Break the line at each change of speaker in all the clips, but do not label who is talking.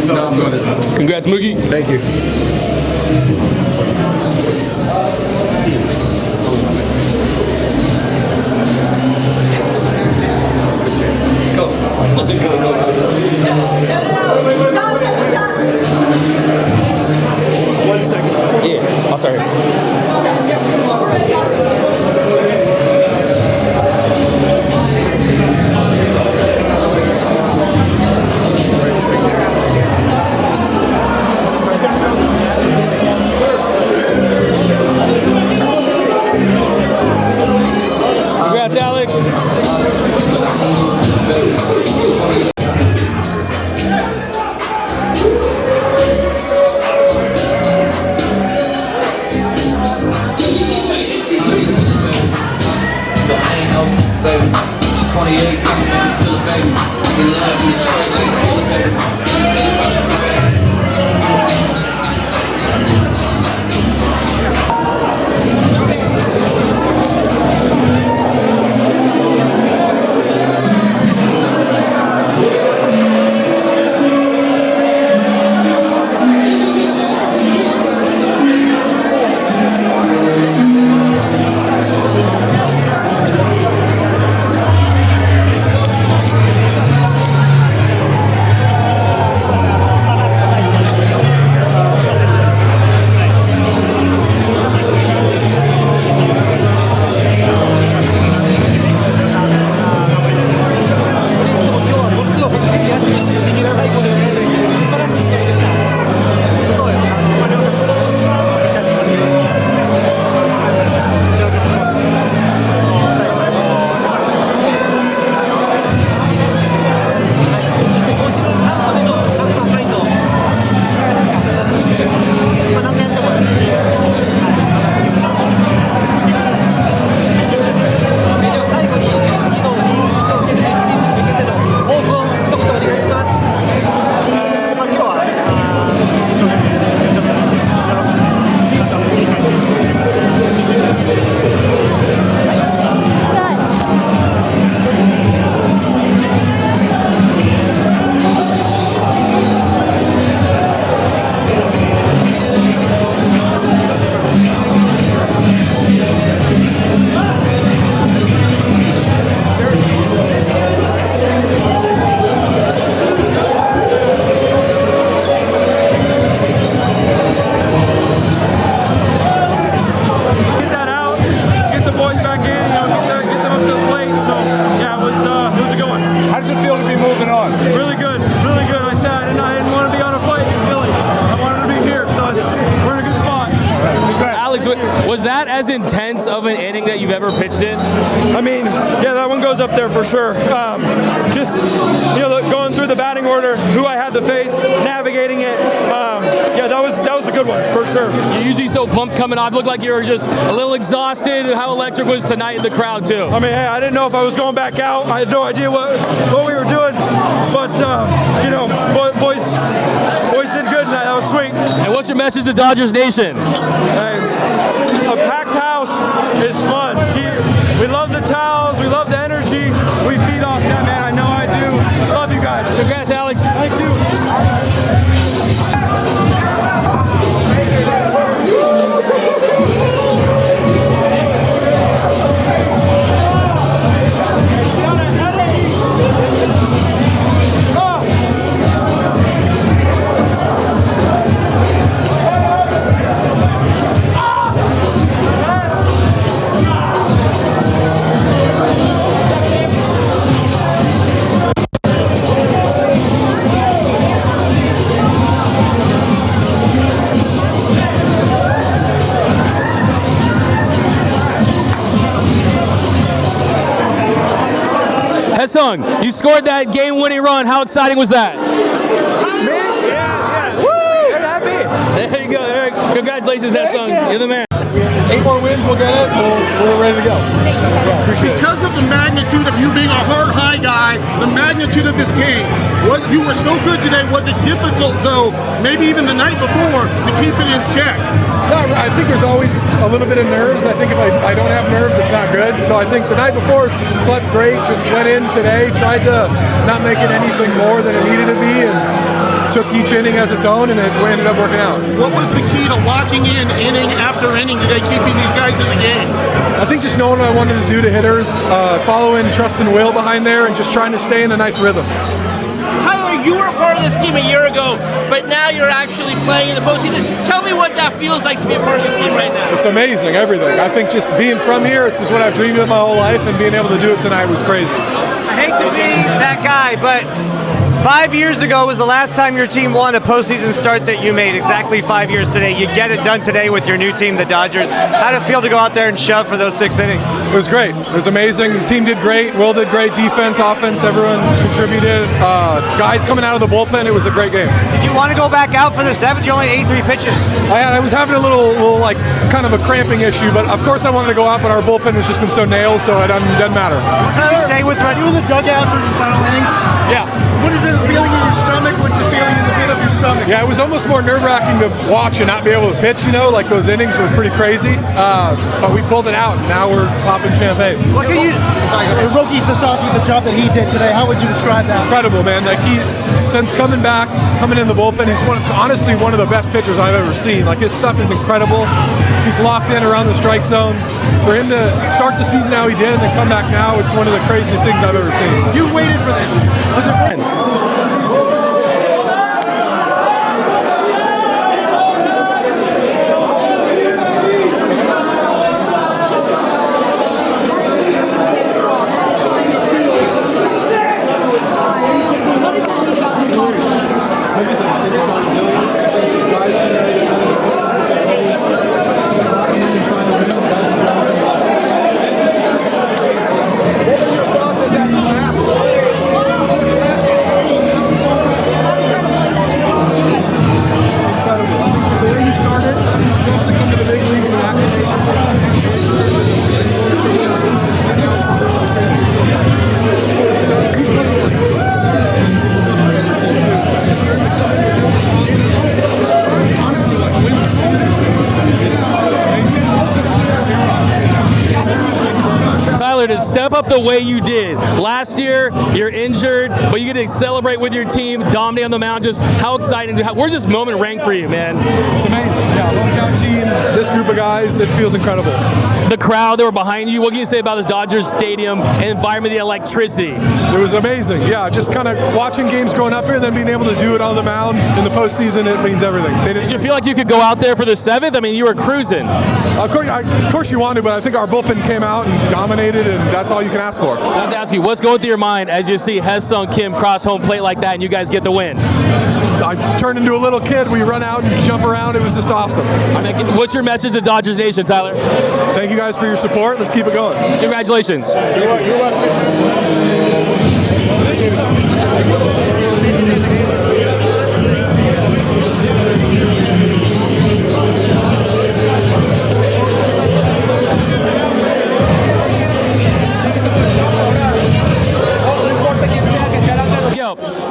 No, I'm going this one.
Congrats, Moogie.
Thank you. Go.
One second.
Yeah. Oh, sorry. Congrats, Alex. Was that as intense of an inning that you've ever pitched in?
I mean, yeah, that one goes up there for sure. Just, going through the batting order, who I had to face, navigating it. Yeah, that was a good one, for sure.
You're usually so pumped coming off. Looked like you were just a little exhausted. How electric was tonight in the crowd, too?
I mean, hey, I didn't know if I was going back out. I had no idea what we were doing. But, boys did good tonight. That was sweet.
And what's your message to Dodgers Nation?
Hey, a packed house is fun. We love the towels. We love the energy. We feed off that, man. I know I do. Love you guys.
Congrats, Alex.
Thank you.
Sung, you scored that game-winning run. How exciting was that?
Me? Yeah. Woo! I'm happy.
There you go, Eric. Congratulations, Sung. You're the man.
8 more wins, we'll get it. We're ready to go. Yeah, appreciate it.
Because of the magnitude of you being a hard high guy, the magnitude of this game, you were so good today. Was it difficult, though, maybe even the night before, to keep it in check?
No, I think there's always a little bit of nerves. I think if I don't have nerves, it's not good. So I think the night before, slept great, just went in today, tried to not make it anything more than it needed to be, and took each inning as its own, and it ended up working out.
What was the key to locking in inning after inning today, keeping these guys in the game?
I think just knowing what I wanted to do to hitters, following trust and will behind there, and just trying to stay in a nice rhythm.
Tyler, you were a part of this team a year ago, but now you're actually playing in the postseason. Tell me what that feels like to be a part of this team right now.
It's amazing, everything. I think just being from here, it's just what I've dreamed of my whole life, and being able to do it tonight was crazy.
I hate to be that guy, but 5 years ago was the last time your team won a postseason start that you made. Exactly 5 years today. You get it done today with your new team, the Dodgers. How did it feel to go out there and shove for those 6 innings?
It was great. It was amazing. The team did great. Will did great. Defense, offense, everyone contributed. Guys coming out of the bullpen. It was a great game.
Did you want to go back out for the 7th? You only 83 pitches.
I was having a little like kind of a cramping issue, but of course I wanted to go out, but our bullpen has just been so nailed, so it doesn't matter.
What did you say with
you in the dugout during the final innings?
Yeah.
What is the feeling in your stomach? What's the feeling in the pit of your stomach?
Yeah, it was almost more nerve-wracking to watch and not be able to pitch, like those innings were pretty crazy. But we pulled it out, and now we're popping champagne.
What can you...
Roki Sasaki, the job that he did today, how would you describe that?
Incredible, man. Like since coming in the bullpen, he's honestly one of the best pitchers I've ever seen. Like his stuff is incredible. He's locked in around the strike zone. For him to start the season how he did and then come back now, it's one of the craziest things I've ever seen.
You waited for this. Was it...
To step up the way you did. Last year, you're injured, but you get to celebrate with your team, dominate on the mound. Just how exciting. Where's this moment rank for you, man?
It's amazing. Yeah, hometown team, this group of guys, it feels incredible.
The crowd that were behind you, what can you say about this Dodgers stadium and environment, the electricity?
It was amazing. Yeah, just kind of watching games growing up here and then being able to do it on the mound in the postseason, it means everything.
Did you feel like you could go out there for the 7th? I mean, you were cruising.
Of course you want to, but I think our bullpen came out and dominated, and that's all you can ask for.
I have to ask you, what's going through your mind as you see Hesung Kim cross home plate like that and you guys get the win?
I turned into a little kid. We run out and jump around. It was just awesome.
What's your message to Dodgers Nation, Tyler?
Thank you guys for your support. Let's keep it going.
Congratulations.
You're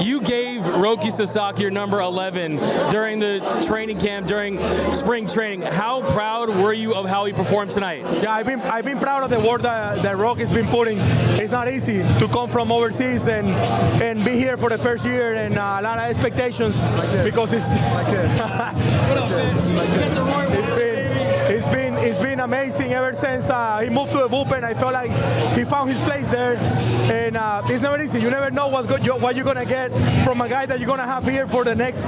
You gave Roki Sasaki your number 11 during the training camp, during spring training. How proud were you of how he performed tonight?
Yeah, I've been proud of the work that Roki's been putting. It's not easy to come from overseas and be here for the first year, and a lot of expectations because it's like this. It's been amazing ever since he moved to the bullpen. I felt like he found his place there, and it's never easy. You never know what you're gonna get from a guy that you're gonna have here for the next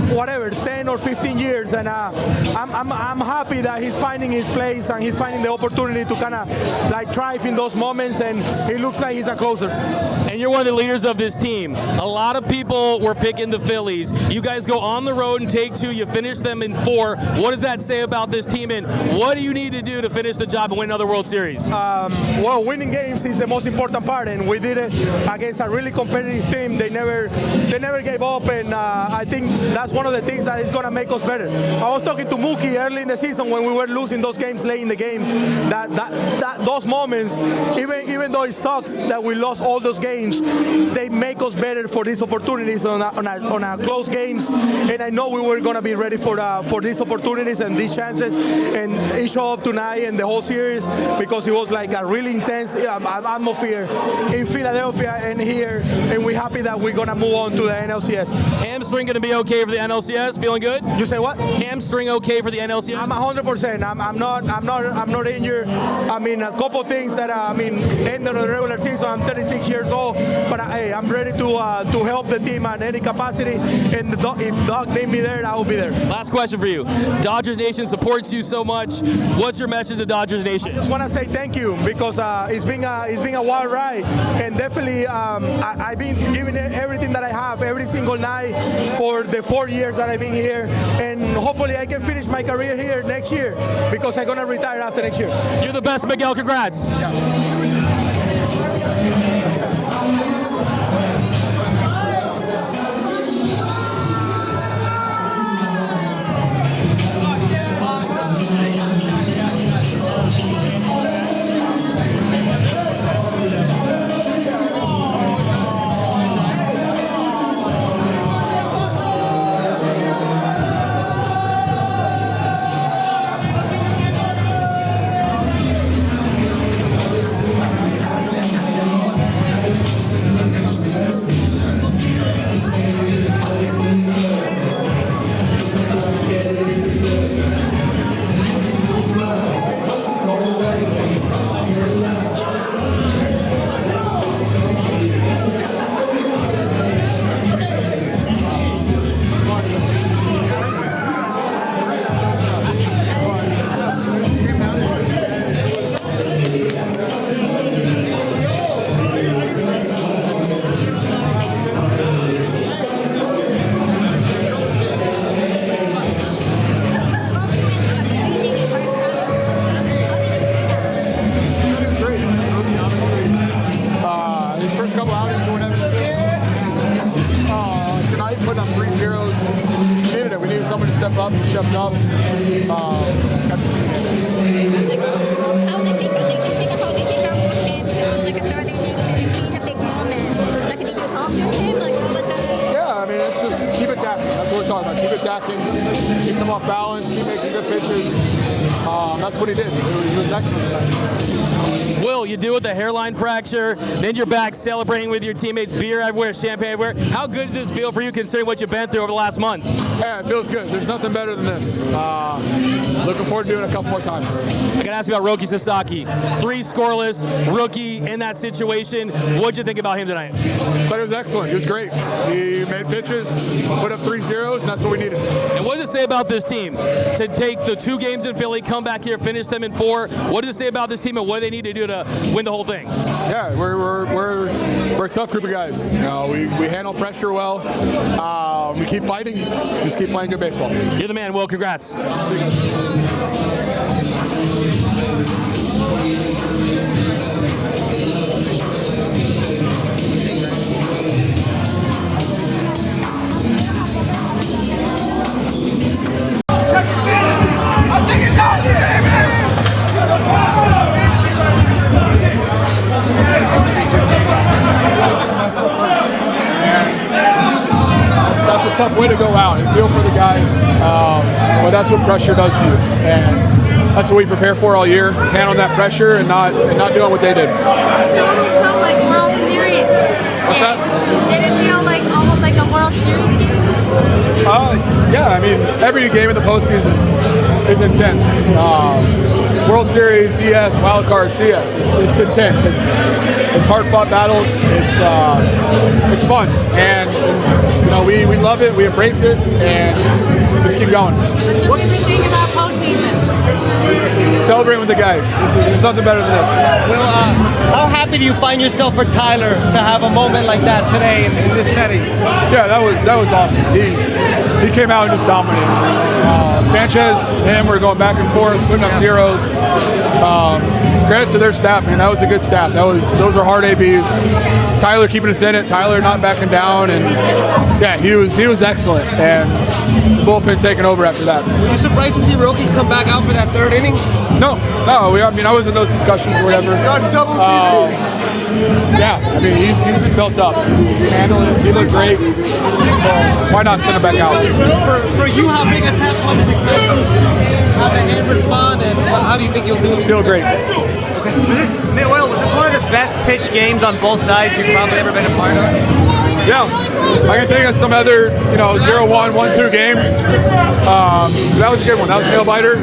10 or 15 years. And I'm happy that he's finding his place and he's finding the opportunity to kind of like thrive in those moments. And it looks like he's a closer.
And you're one of the leaders of this team. A lot of people were picking the Phillies. You guys go on the road and take 2. You finish them in 4. What does that say about this team? And what do you need to do to finish the job and win another World Series?
Well, winning games is the most important part, and we did it against a really competitive team. They never gave up, and I think that's one of the things that is going to make us better. I was talking to Mookie early in the season when we were losing those games late in the game. That those moments, even though it sucks that we lost all those games, they make us better for these opportunities on a close games. And I know we were going to be ready for these opportunities and these chances. And he showed up tonight and the whole series because it was like a really intense atmosphere in Philadelphia and here, and we're happy that we're gonna move on to the NLCS.
Hamstring going to be okay for the NLCS? Feeling good?
You say what?
Hamstring okay for the NLCS?
I'm 100%. I'm not injured. I mean, a couple things that end of the regular season. I'm 36 years old, but hey, I'm ready to help the team at any capacity. And if Doc need me there, I will be there.
Last question for you. Dodgers Nation supports you so much. What's your message to Dodgers Nation?
I just want to say thank you because it's been a wild ride, and definitely I've been giving it everything that I have every single night for the 4 years that I've been here, and hopefully I can finish my career here next year because I'm gonna retire after next year.
You're the best, Miguel. Congrats.
Up, he stepped up. Yeah, I mean, it's just keep attacking. That's what we're talking about. Keep attacking, keep them off balance, keep making good pitches. That's what he did. He was excellent tonight.
Will, you deal with the hairline fracture, then you're back celebrating with your teammates, beer everywhere, champagne everywhere. How good does this feel for you considering what you've been through over the last month?
Yeah, it feels good. There's nothing better than this. Looking forward to doing it a couple more times.
I got to ask you about Roki Sasaki. 3 scoreless, rookie in that situation. What'd you think about him tonight?
But it was excellent. He was great. He made pitches, put up 3 zeros, and that's what we needed.
And what does it say about this team to take the 2 games in Philly, come back here, finish them in 4? What does it say about this team and what do they need to do to win the whole thing?
Yeah, we're a tough group of guys. You know, we handle pressure well. We keep fighting. We just keep playing good baseball.
You're the man, Will. Congrats.
I'm taking down the baby!
That's a tough way to go out and feel for the guy, but that's what pressure does to you, and that's what we prepare for all year, is handling that pressure and not doing what they did.
It almost felt like World Series.
What's that?
Did it feel like almost like a World Series game?
Yeah, I mean, every game in the postseason is intense. World Series, DS, Wild Card, CS. It's intense. It's hard-fought battles. It's fun, and you know we love it. We embrace it, and just keep going.
What's your favorite thing about postseason?
Celebrating with the guys. There's nothing better than this.
Well, how happy do you find yourself for Tyler to have a moment like that today in this setting?
Yeah, that was awesome. He came out and just dominated. Sanchez, him, we're going back and forth, putting up zeros. Credit to their staff, man. That was a good staff. Those are hard ABs. Tyler keeping us in it. Tyler not backing down, and yeah, he was excellent. And the bullpen taking over after that.
Were you surprised to see Roki come back out for that 3rd inning?
No. I was in those discussions or whatever.
On double TV.
Yeah, I mean he's been built up. He handled it. He looked great. So why not send him back out?
For you, how big a test was it? How the hand respond, and how do you think you'll do?
Feel great.
Okay. Was this one of the best pitched games on both sides you've probably ever been a part of?
Yeah, I can think of some other, 0-1, 1-2 games. That was a good one. That was a nail biter.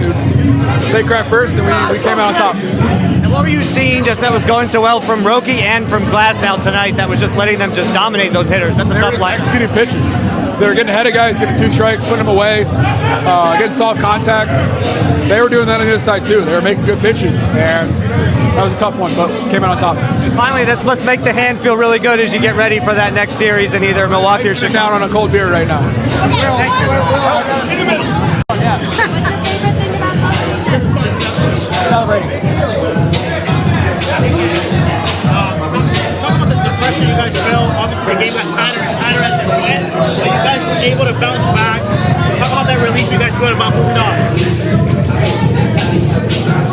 They cracked first, and we came out on top.
And what were you seeing just that was going so well from Roki and from Glasnow tonight that was just letting them just dominate those hitters? That's a tough line.
Executing pitches. They were getting ahead of guys, getting 2 strikes, putting them away, getting soft contacts. They were doing that on the other side too. They were making good pitches, and that was a tough one, but came out on top.
And finally, this must make the hand feel really good as you get ready for that next series in either Milwaukee or Chicago.
Down on a cold beer right now.
Celebrating.
Talk about the pressure you guys feel. Obviously, the game got tighter and tighter as it went. But you guys were able to bounce back. Talk about that relief you guys feel about moving on.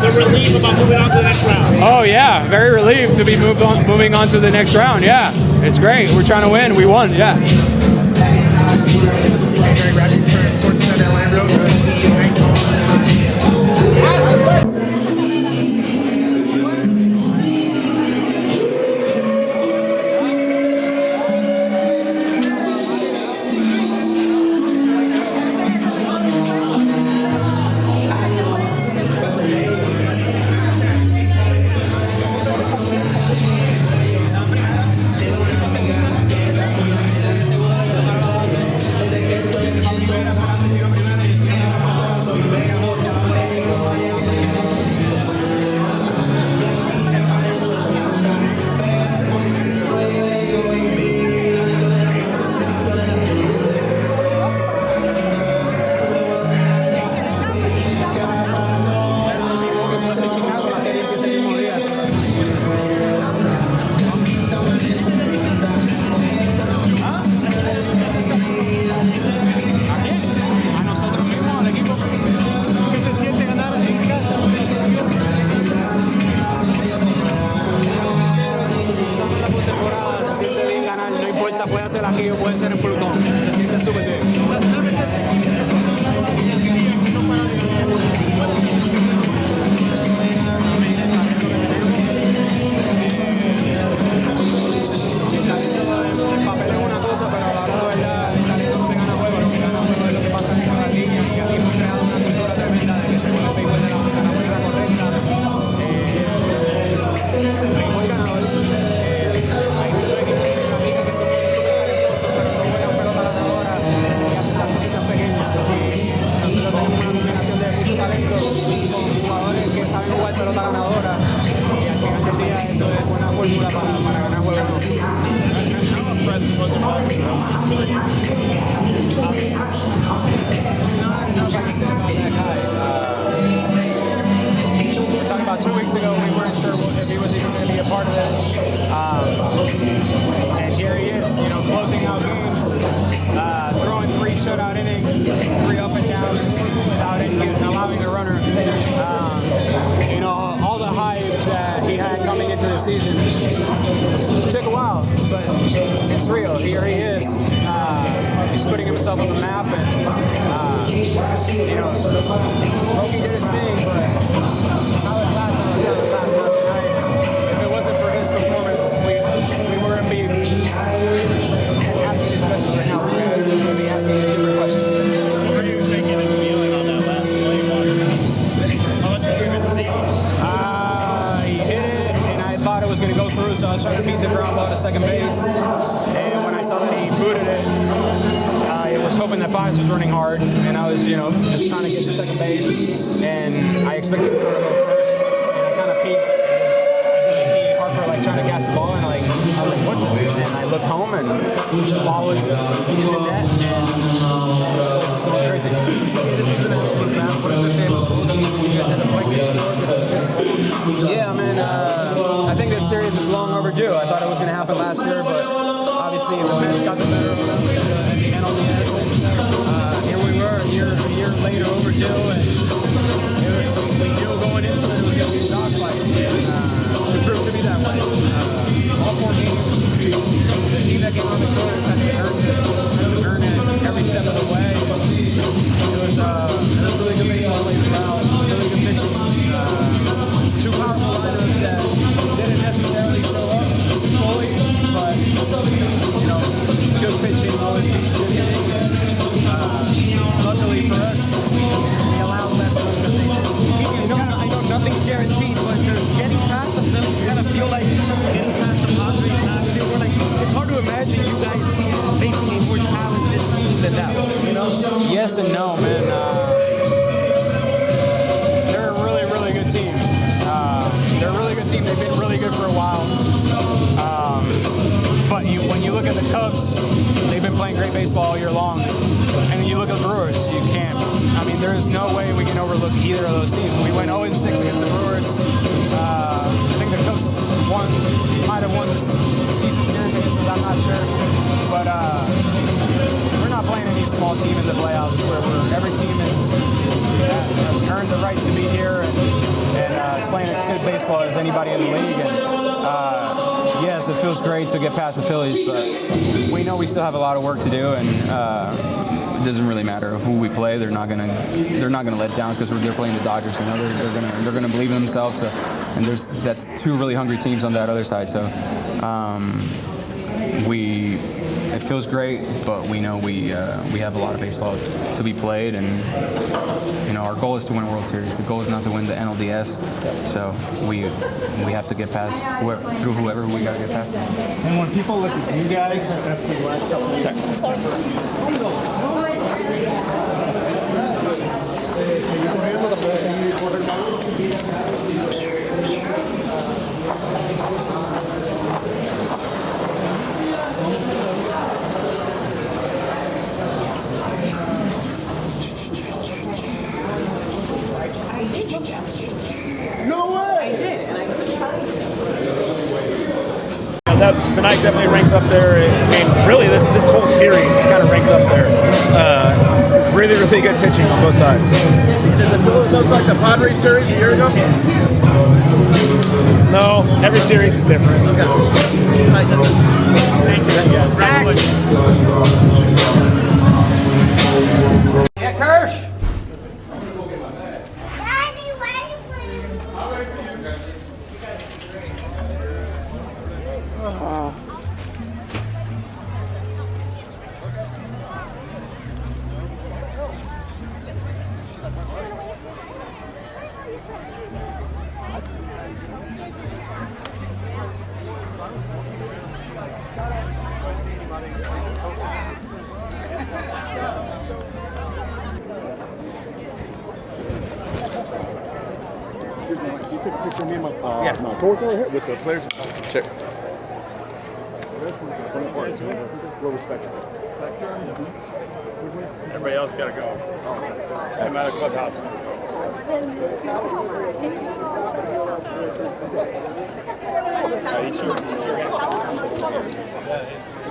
The relief about moving on to the next round.
Oh yeah, very relieved to be moving on to the next round. Yeah, it's great. We're trying to win. We won. Yeah. Yeah, man, I think this series was long overdue. I thought it was going to happen last year, but obviously the Mets got the better of them in the NLDS. Here we were, a year later overdue, and we knew going into it was going to be a dogfight. It proved to be that way. All 4 games, the team that came on the tour had to earn it every step of the way. It was really good baseball played well. than that?
Yes and no, man. They're a really, really good team. They're a really good team. They've been really good for a while. But when you look at the Cubs, they've been playing great baseball all year long. And then you look at the Brewers, you can't. I mean, there is no way we can overlook either of those teams. We went 0-6 against the Brewers. I think the Cubs might have won the season series against us, I'm not sure. But we're not playing any small team in the playoffs where every team has earned the right to be here and is playing as good baseball as anybody in the league. And yes, it feels great to get past the Phillies, but we know we still have a lot of work to do, and it doesn't really matter who we play. They're not gonna let down because they're playing the Dodgers. You know, they're gonna believe in themselves. So, and that's two really hungry teams on that other side. So it feels great, but we know we have a lot of baseball to be played, and you know our goal is to win a World Series. The goal is not to win the NLDS. So we have to get past whoever we got to get past.
And when people look at you guys after the last couple of years,
No way! I did, and I
Tonight definitely ranks up there. I mean, really, this whole series kind of ranks up there. Really, really good pitching on both sides.
Does it feel almost like the Padres series a year ago?
No, every series is different.
Okay. Thank you. Congratulations.
Yeah, Kirsch.
You took a picture of me and my coworker right here with the players. Check. We'll respect it.
everybody else got to go. I'm at a clubhouse.
Yeah,